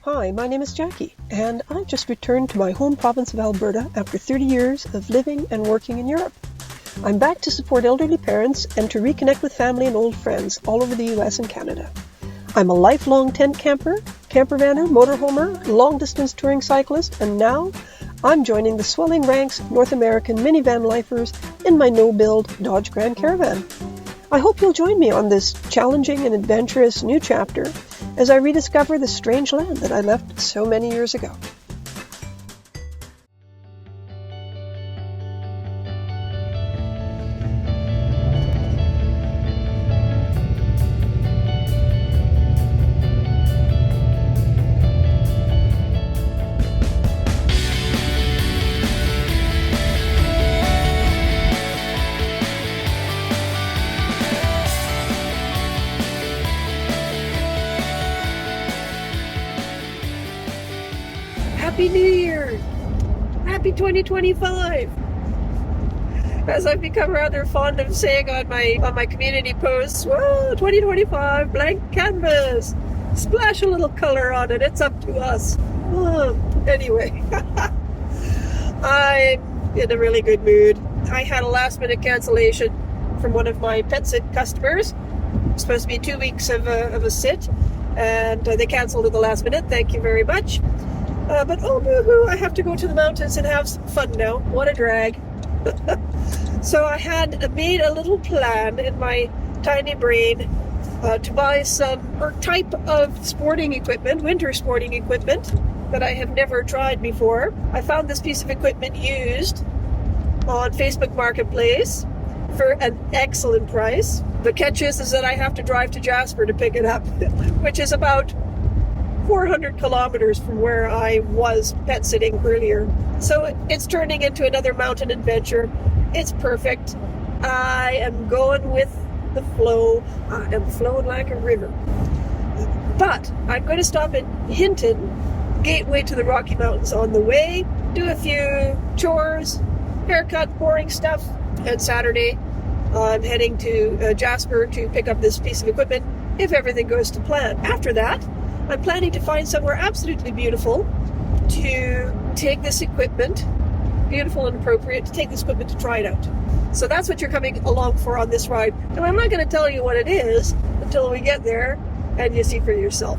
Hi, my name is Jackie, and I've just returned to my home province of Alberta after 30 years of living and working in Europe. I'm back to support elderly parents and to reconnect with family and old friends all over the US and Canada. I'm a lifelong tent camper, campervanner, motorhomer, long-distance touring cyclist, and now I'm joining the swelling ranks of North American minivan lifers in my no-build Dodge Grand Caravan. I hope you'll join me on this challenging and adventurous new chapter as I rediscover the strange land that I left so many years ago. Happy New Year! Happy 2025! As I've become rather fond of saying on my community posts, whoa, 2025, blank canvas! Splash a little color on it, it's up to us. Anyway, I'm in a really good mood. I had a last minute cancellation from one of my pet sit customers. It was supposed to be 2 weeks of a sit, and they canceled at the last minute. Thank you very much. But oh boo-hoo, I have to go to the mountains and have some fun now. What a drag. So I had made a little plan in my tiny brain to buy some type of sporting equipment, winter sporting equipment, that I have never tried before. I found this piece of equipment used on Facebook Marketplace for an excellent price. The catch is that I have to drive to Jasper to pick it up, which is about 400 kilometers from where I was pet sitting earlier. So it's turning into another mountain adventure. It's perfect. I am going with the flow. I am flowing like a river. But I'm going to stop at Hinton, gateway to the Rocky Mountains on the way, do a few chores, haircut, boring stuff, and Saturday I'm heading to Jasper to pick up this piece of equipment if everything goes to plan. After that, I'm planning to find somewhere absolutely beautiful to take this equipment, beautiful and appropriate, to take this equipment to try it out. So that's what you're coming along for on this ride. And I'm not going to tell you what it is until we get there and you see for yourself.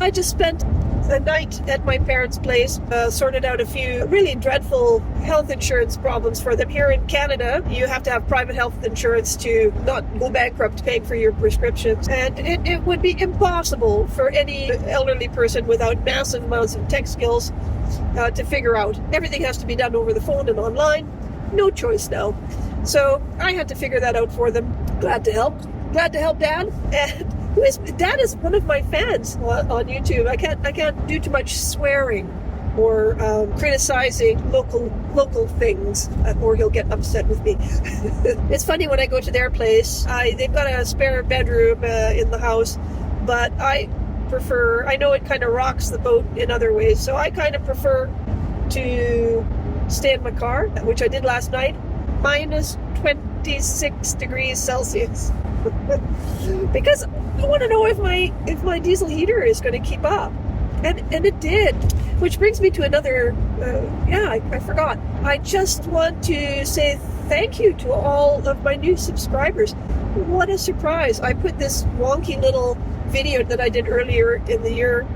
I just spent a night at my parents' place, sorted out a few really dreadful health insurance problems for them. Here in Canada, you have to have private health insurance to not go bankrupt paying for your prescriptions. And it would be impossible for any elderly person without massive amounts of tech skills to figure out. Everything has to be done over the phone and online. No choice now. So I had to figure that out for them. Glad to help. Glad to help Dad. And Dad is one of my fans on YouTube. I can't do too much swearing or criticizing local things, or he'll get upset with me. It's funny when I go to their place. They've got a spare bedroom in the house, but I know it kind of rocks the boat in other ways, so I kind of prefer to stay in my car, which I did last night, minus 26 degrees Celsius. Because I want to know if my diesel heater is going to keep up, and it did, which brings me to another. I forgot. I just want to say thank you to all of my new subscribers. What a surprise! I put this wonky little video that I did earlier in the year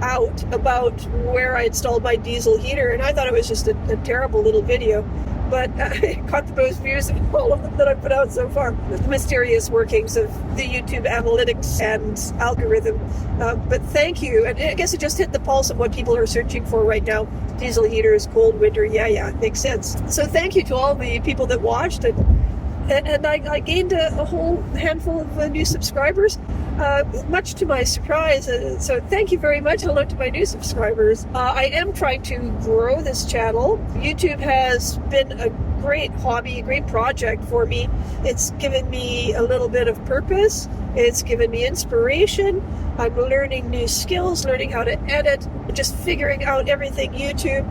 out about where I installed my diesel heater, and I thought it was just a terrible little video. But I caught the most views of all of them that I put out so far. The mysterious workings of the YouTube analytics and algorithm. But thank you. And I guess it just hit the pulse of what people are searching for right now. Diesel heaters, cold winter. Yeah, it makes sense. So thank you to all the people that watched. And I gained a whole handful of new subscribers, much to my surprise. So thank you very much. Hello to my new subscribers. I am trying to grow this channel. YouTube has been a great hobby, a great project for me. It's given me a little bit of purpose. It's given me inspiration. I'm learning new skills, learning how to edit, just figuring out everything YouTube.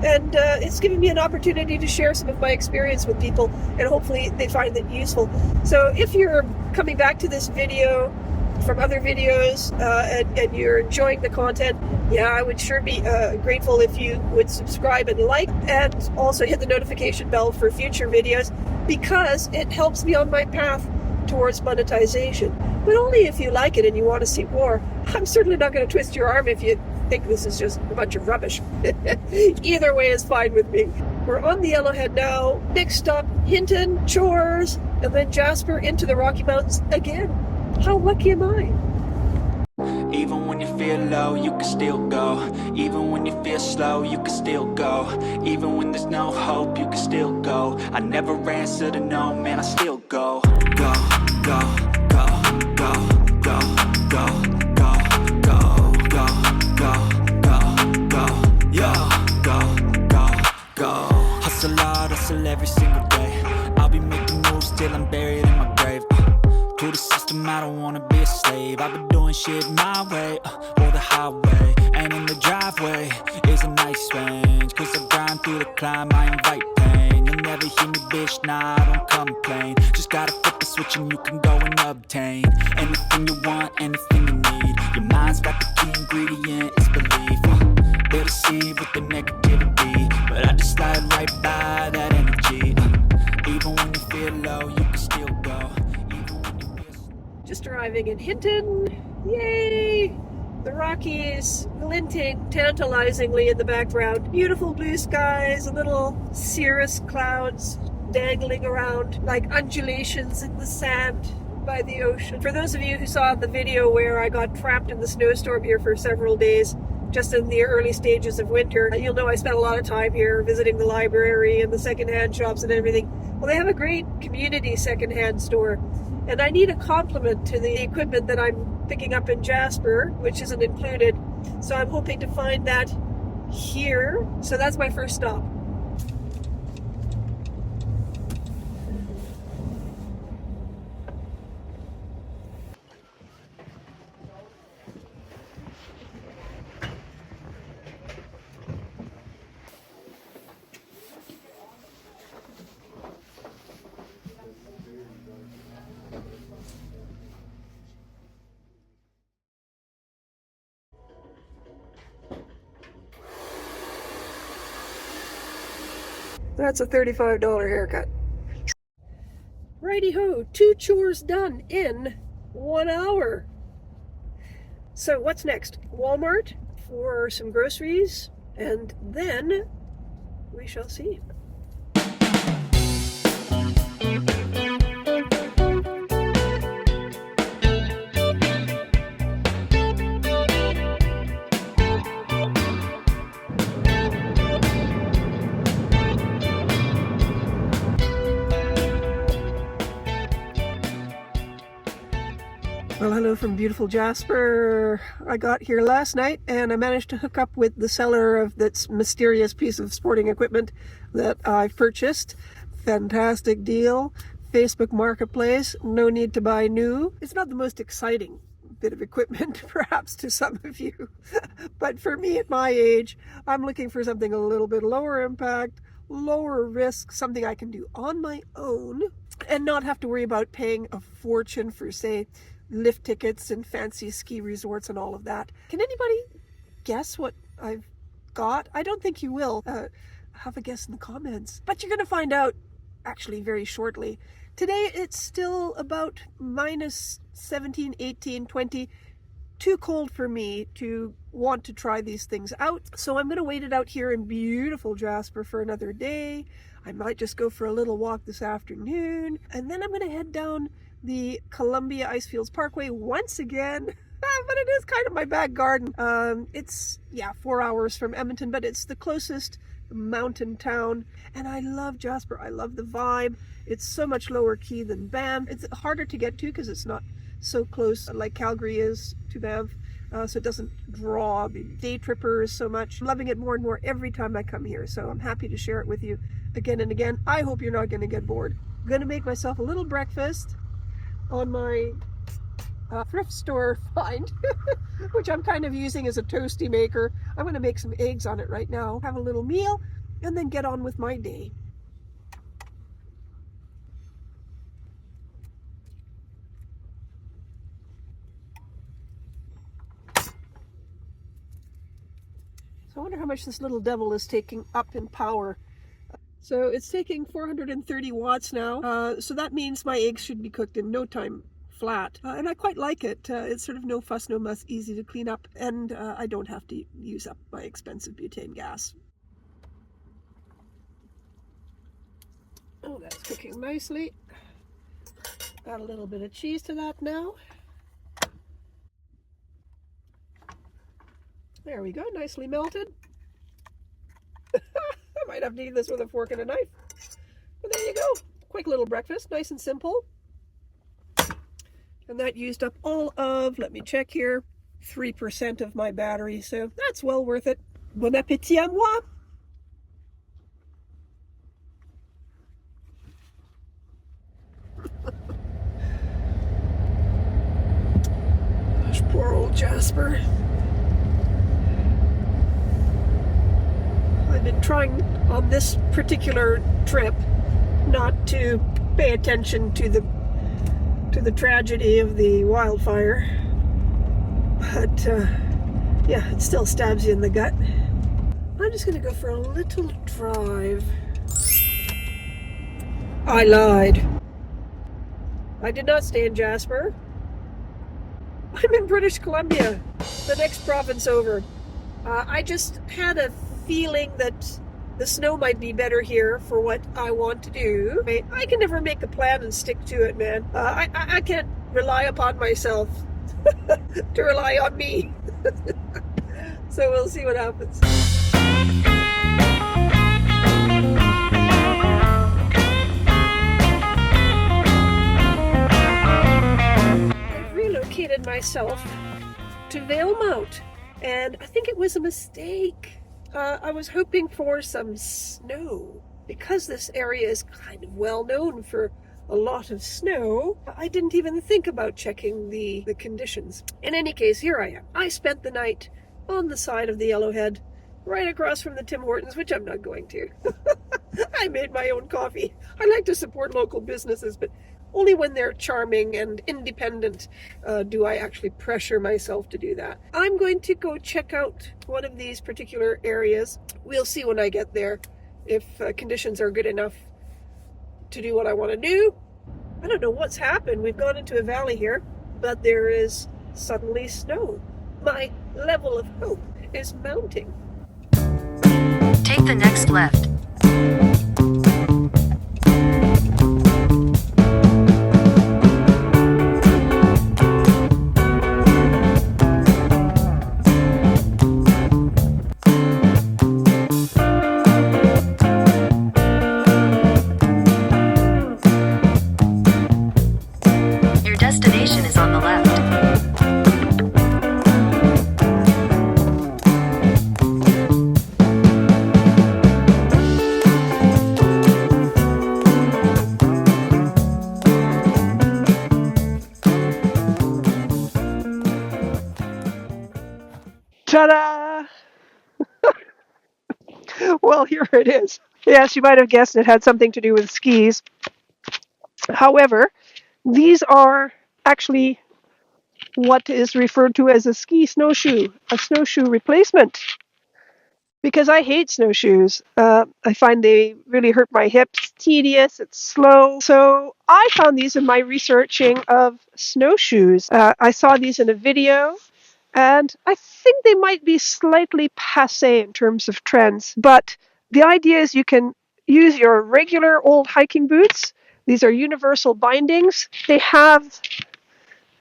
And it's given me an opportunity to share some of my experience with people, and hopefully they find it useful. So if you're coming back to this video from other videos and you're enjoying the content, yeah, I would sure be grateful if you would subscribe and like, and also hit the notification bell for future videos, because it helps me on my path towards monetization. But only if you like it and you want to see more. I'm certainly not going to twist your arm if you think this is just a bunch of rubbish. Either way is fine with me. We're on the Yellowhead now. Next stop, Hinton, chores, and then Jasper into the Rocky Mountains again. How lucky am I? Even when you feel low, you can still go. Even when you feel slow, you can still go. Even when there's no hope, you can still go. I never answer to no, man, I still go. Go, go, go, go, go, go, go, go, go, go, go, go, yo, go, go, go. Hustle hard, hustle every single day. I'll be making moves till I'm buried in my grave. To the system, I don't wanna be a slave. I've been doing shit my way, or the highway. And in the driveway is a nice range. Cause I grind through the climb, I invite pain. You'll never hear me, bitch, nah, I don't complain. Just gotta flip the switch and you can go and obtain anything you want, anything you need. Your mind's got the key ingredient, it's belief. They deceive with the negativity, but I just slide right by that energy. Even when you feel low, you can still go. Just arriving in Hinton. Yay! The Rockies glinting tantalizingly in the background. Beautiful blue skies, little cirrus clouds dangling around like undulations in the sand by the ocean. For those of you who saw the video where I got trapped in the snowstorm here for several days, just in the early stages of winter, you'll know I spent a lot of time here visiting the library and the secondhand shops and everything. Well, they have a great community secondhand store. And I need a complement to the equipment that I'm picking up in Jasper, which isn't included. So I'm hoping to find that here. So that's my first stop. That's a $35 haircut. Righty-ho, 2 chores done in 1 hour. So what's next? Walmart for some groceries, and then we shall see. Well, hello from beautiful Jasper. I got here last night and I managed to hook up with the seller of this mysterious piece of sporting equipment that I've purchased. Fantastic deal. Facebook Marketplace. No need to buy new. It's not the most exciting bit of equipment, perhaps to some of you. But for me at my age, I'm looking for something a little bit lower impact, lower risk, something I can do on my own and not have to worry about paying a fortune for, say, lift tickets and fancy ski resorts and all of that. Can anybody guess what I've got? I don't think you will. Have a guess in the comments. But you're going to find out actually very shortly. Today it's still about minus 17, 18, 20. Too cold for me to want to try these things out. So I'm going to wait it out here in beautiful Jasper for another day. I might just go for a little walk this afternoon. And then I'm going to head down the Columbia Icefields Parkway once again. But it is kind of my back garden. It's 4 hours from Edmonton, but it's the closest mountain town. And I love Jasper. I love the vibe. It's so much lower key than Banff. It's harder to get to because it's not so close like Calgary is to Banff. So it doesn't draw the day trippers so much. I'm loving it more and more every time I come here. So I'm happy to share it with you again and again. I hope you're not going to get bored. I'm going to make myself a little breakfast on my thrift store find, which I'm kind of using as a toasty maker. I'm going to make some eggs on it right now, have a little meal, and then get on with my day. So I wonder how much this little devil is taking up in power. So it's taking 430 watts now. So that means my eggs should be cooked in no time flat. And I quite like it. It's sort of no fuss, no muss, easy to clean up. And I don't have to use up my expensive butane gas. Oh, that's cooking nicely. Got a little bit of cheese to that now. There we go, nicely melted. I might have to eat this with a fork and a knife. But there you go. Quick little breakfast, nice and simple. And that used up all of, let me check here, 3% of my battery. So that's well worth it. Bon appétit à moi. Gosh, poor old Jasper. I've been trying on this particular trip not to pay attention to the tragedy of the wildfire, but yeah, it still stabs you in the gut. I'm just gonna go for a little drive. I lied. I did not stay in Jasper. I'm in British Columbia, the next province over. I just had a feeling that the snow might be better here for what I want to do. I can never make a plan and stick to it, man. I can't rely upon myself to rely on me. So we'll see what happens. I've relocated myself to Valemount, and I think it was a mistake. I was hoping for some snow. Because this area is kind of well known for a lot of snow, I didn't even think about checking the conditions. In any case, here I am. I spent the night on the side of the Yellowhead, right across from the Tim Hortons, which I'm not going to. I made my own coffee. I like to support local businesses, but only when they're charming and independent do I actually pressure myself to do that. I'm going to go check out one of these particular areas. We'll see when I get there if conditions are good enough to do what I want to do. I don't know what's happened. We've gone into a valley here, but there is suddenly snow. My level of hope is mounting. Take the next left. Your destination is on the left. Ta-da! Well, here it is. Yes, you might have guessed it had something to do with skis. However, these are actually what is referred to as a ski snowshoe, a snowshoe replacement. Because I hate snowshoes. I find they really hurt my hips, tedious, it's slow. So I found these in my researching of snowshoes. I saw these in a video, and I think they might be slightly passé in terms of trends. But the idea is you can use your regular old hiking boots. These are universal bindings. They have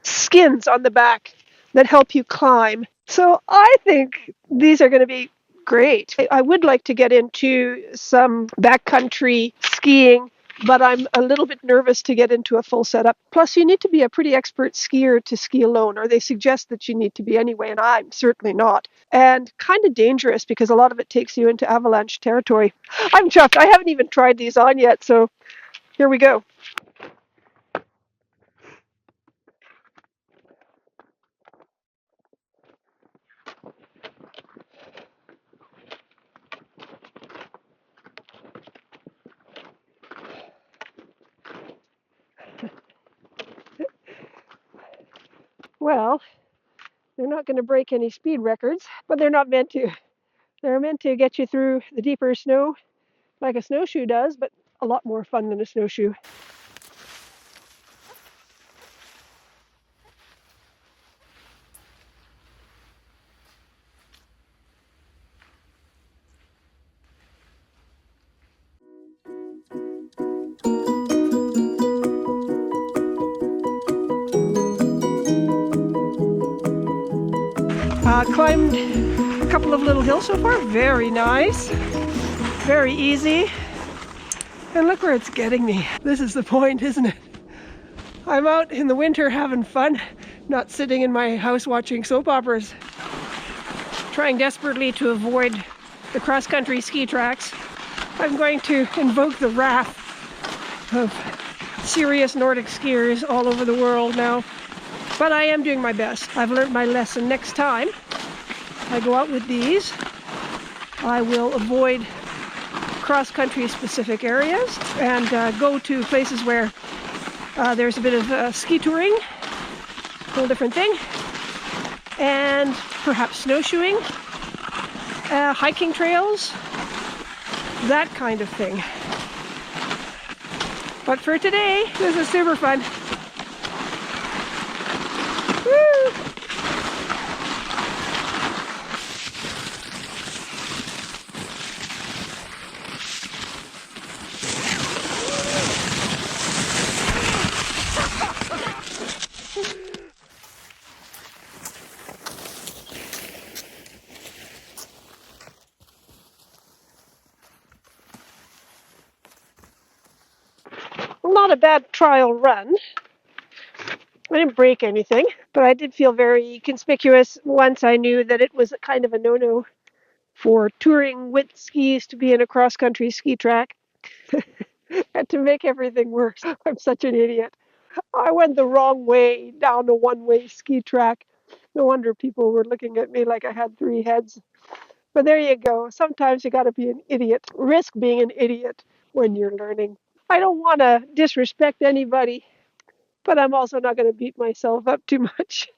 skins on the back that help you climb. So I think these are going to be great. I would like to get into some backcountry skiing, but I'm a little bit nervous to get into a full setup. Plus, you need to be a pretty expert skier to ski alone, or they suggest that you need to be anyway, and I'm certainly not. And kind of dangerous because a lot of it takes you into avalanche territory. I'm chuffed. I haven't even tried these on yet, so here we go. Well, they're not going to break any speed records, but they're not meant to. They're meant to get you through the deeper snow like a snowshoe does, but a lot more fun than a snowshoe. Climbed a couple of little hills so far. Very nice. Very easy. And look where it's getting me. This is the point, isn't it? I'm out in the winter having fun, not sitting in my house watching soap operas. Trying desperately to avoid the cross-country ski tracks. I'm going to invoke the wrath of serious Nordic skiers all over the world now. But I am doing my best. I've learned my lesson. Next time I go out with these, I will avoid cross-country specific areas and go to places where there's a bit of ski touring, a whole different thing, and perhaps snowshoeing, hiking trails, that kind of thing. But for today, this is super fun. Woo! Not a bad trial run. I didn't break anything, but I did feel very conspicuous once I knew that it was kind of a no-no for touring with skis to be in a cross-country ski track. And to make everything worse, I'm such an idiot. I went the wrong way down a one-way ski track. No wonder people were looking at me like I had three heads. But there you go. Sometimes you got to be an idiot. Risk being an idiot when you're learning. I don't want to disrespect anybody, but I'm also not going to beat myself up too much.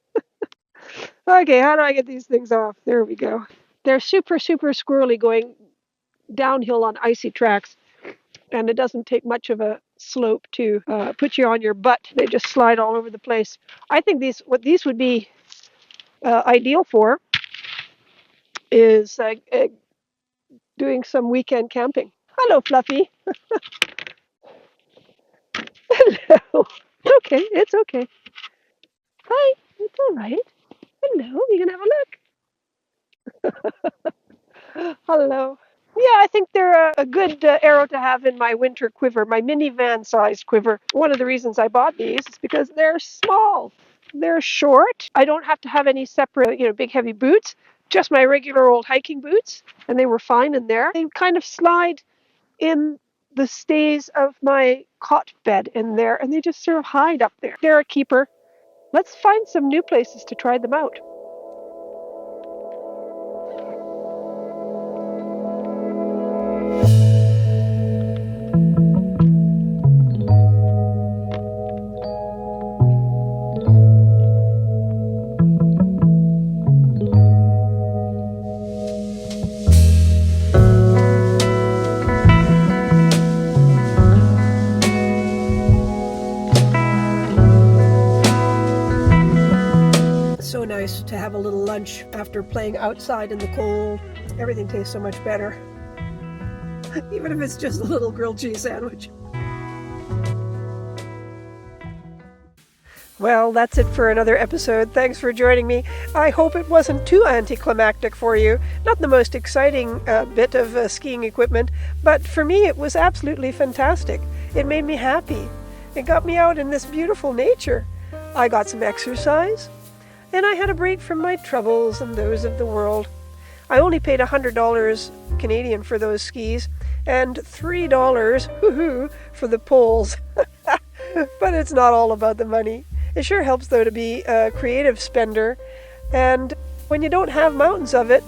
Okay, how do I get these things off? There we go. They're super, super squirrely going downhill on icy tracks, and it doesn't take much of a slope to put you on your butt. They just slide all over the place. I think what these would be ideal for is doing some weekend camping. Hello, Fluffy. Hello. Okay, it's okay. Hi, it's all right. Hello, you can have a look. Hello. Yeah, I think they're a good arrow to have in my winter quiver, my minivan-sized quiver. One of the reasons I bought these is because they're small. They're short. I don't have to have any separate, big heavy boots, just my regular old hiking boots, and they were fine in there. They kind of slide in the stays of my cot bed in there, and they just sort of hide up there. They're a keeper. Let's find some new places to try them out. So nice to have a little lunch after playing outside in the cold. Everything tastes so much better. Even if it's just a little grilled cheese sandwich. Well, that's it for another episode. Thanks for joining me. I hope it wasn't too anticlimactic for you. Not the most exciting bit of skiing equipment, but for me it was absolutely fantastic. It made me happy. It got me out in this beautiful nature. I got some exercise. And I had a break from my troubles and those of the world. I only paid $100 Canadian for those skis and $3 woohoo, for the poles. But it's not all about the money. It sure helps, though, to be a creative spender. And when you don't have mountains of it,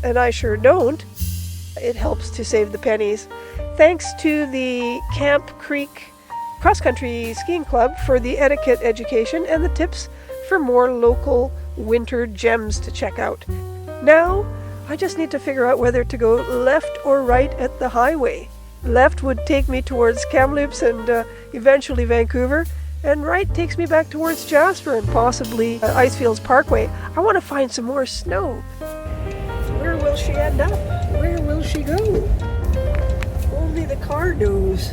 and I sure don't, it helps to save the pennies. Thanks to the Camp Creek Cross Country Skiing Club for the etiquette education and the tips for more local winter gems to check out. Now, I just need to figure out whether to go left or right at the highway. Left would take me towards Kamloops and eventually Vancouver, and right takes me back towards Jasper and possibly Icefields Parkway. I want to find some more snow. Where will she end up? Where will she go? Only the car knows.